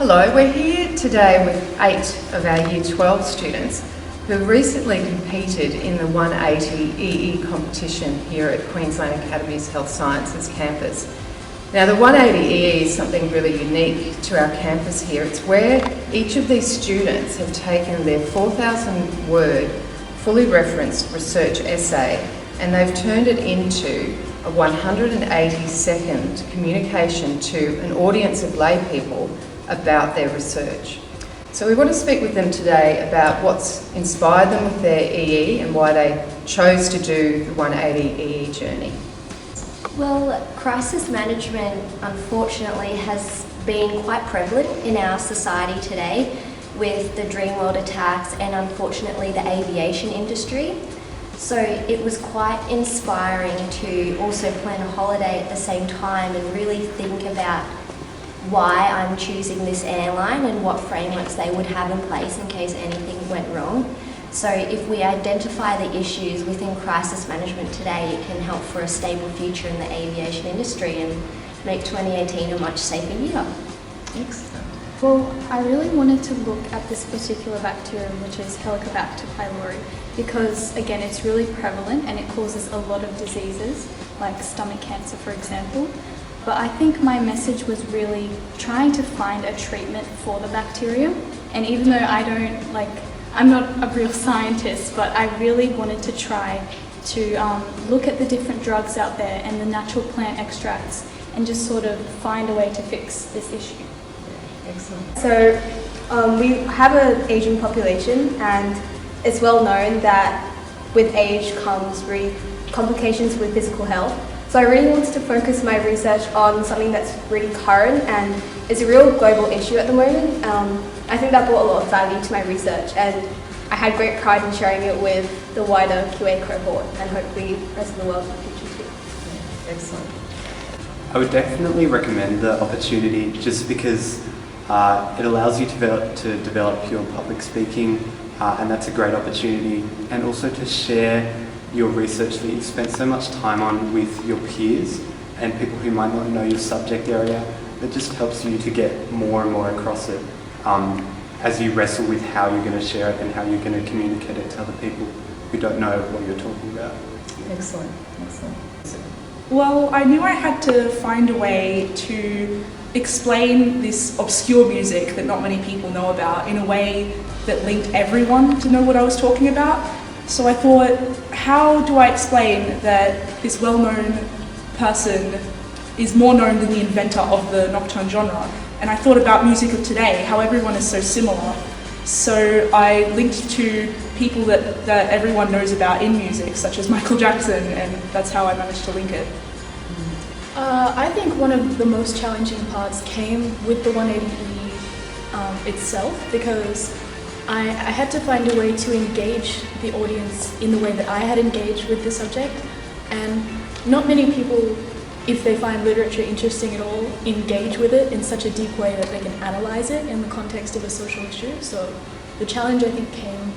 Hello, we're here today with 8 of our Year 12 students who recently competed in the 180 EE competition here at Queensland Academy's Health Sciences campus. Now the 180 EE is something really unique to our campus here. It's where each of these students have taken their 4,000 word, fully referenced research essay and they've turned it into a 180-second communication to an audience of lay people about their research. So we want to speak with them today about what's inspired them with their EE and why they chose to do the 180 EE journey. Well, crisis management unfortunately has been quite prevalent in our society today with the Dreamworld attacks and unfortunately the aviation industry. So it was quite inspiring to also plan a holiday at the same time and really think about why I'm choosing this airline and what frameworks they would have in place in case anything went wrong. So if we identify the issues within crisis management today, it can help for a stable future in the aviation industry and make 2018 a much safer year. Excellent. Well, I really wanted to look at this particular bacterium, which is Helicobacter pylori, because again, it's really prevalent and it causes a lot of diseases, like stomach cancer, for example. But I think my message was really trying to find a treatment for the bacterium. And even though I'm not a real scientist, but I really wanted to try to look at the different drugs out there and the natural plant extracts and just sort of find a way to fix this issue. Excellent. So we have an aging population, and it's well known that with age comes complications with physical health. So I really wanted to focus my research on something that's really current and is a real global issue at the moment. I think that brought a lot of value to my research, and I had great pride in sharing it with the wider QA cohort and hopefully the rest of the world in the future too. Excellent. I would definitely recommend the opportunity just because it allows you to develop your public speaking, and that's a great opportunity, and also to share your research that you've spent so much time on with your peers and people who might not know your subject area. That just helps you to get more and more across it as you wrestle with how you're going to share it and how you're going to communicate it to other people who don't know what you're talking about. Excellent. Excellent. Well, I knew I had to find a way to explain this obscure music that not many people know about in a way that linked everyone to know what I was talking about. So I thought, how do I explain that this well-known person is more known than the inventor of the nocturne genre? And I thought about music of today, how everyone is so similar. So I linked to people that everyone knows about in music, such as Michael Jackson, and that's how I managed to link it. I think one of the most challenging parts came with the 180E itself, because I had to find a way to engage the audience in the way that I had engaged with the subject, and not many people, if they find literature interesting at all, engage with it in such a deep way that they can analyse it in the context of a social issue. So the challenge, I think, came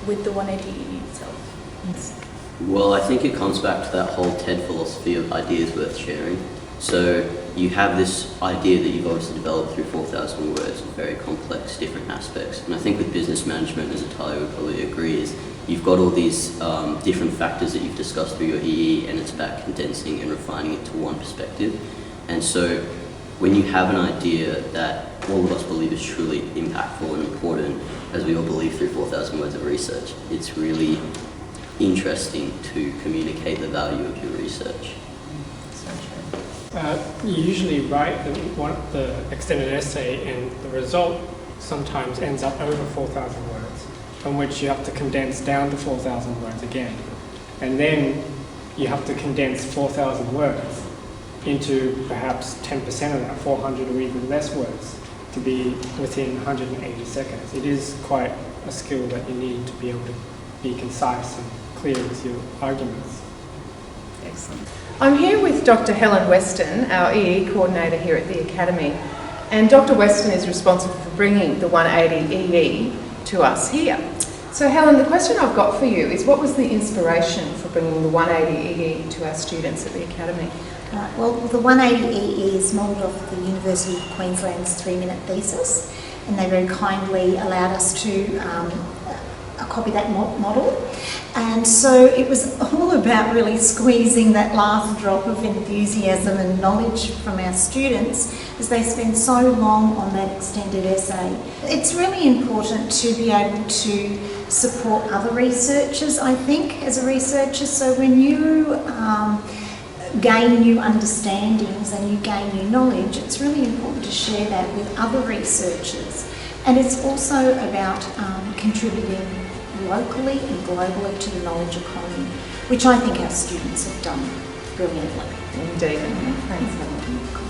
with the 180E itself. Well, I think it comes back to that whole TED philosophy of ideas worth sharing. So you have this idea that you've obviously developed through 4,000 words of very complex different aspects. And I think with business management, as Natalia would probably agree, is you've got all these different factors that you've discussed through your EE, and it's about condensing and refining it to one perspective. And so when you have an idea that all of us believe is truly impactful and important, as we all believe through 4,000 words of research, it's really interesting to communicate the value of your research. You usually write the extended essay, and the result sometimes ends up over 4,000 words, from which you have to condense down to 4,000 words again. And then you have to condense 4,000 words into perhaps 10% of that, 400 or even less words, to be within 180 seconds. It is quite a skill that you need to be able to be concise and clear with your arguments. Excellent. I'm here with Dr. Helen Weston, our EE coordinator here at the Academy, and Dr. Weston is responsible for bringing the 180 EE to us here. So Helen, the question I've got for you is, what was the inspiration for bringing the 180 EE to our students at the Academy? Well, the 180 EE is modelled off the University of Queensland's 3-minute thesis, and they very kindly allowed us to copy that model. And so it was all about really squeezing that last drop of enthusiasm and knowledge from our students as they spend so long on that extended essay. It's really important to be able to support other researchers, I think, as a researcher. So when you gain new understandings and you gain new knowledge, it's really important to share that with other researchers. And it's also about contributing locally and globally to the knowledge economy, which I think our students have done brilliantly. Indeed. Thanks, Helen.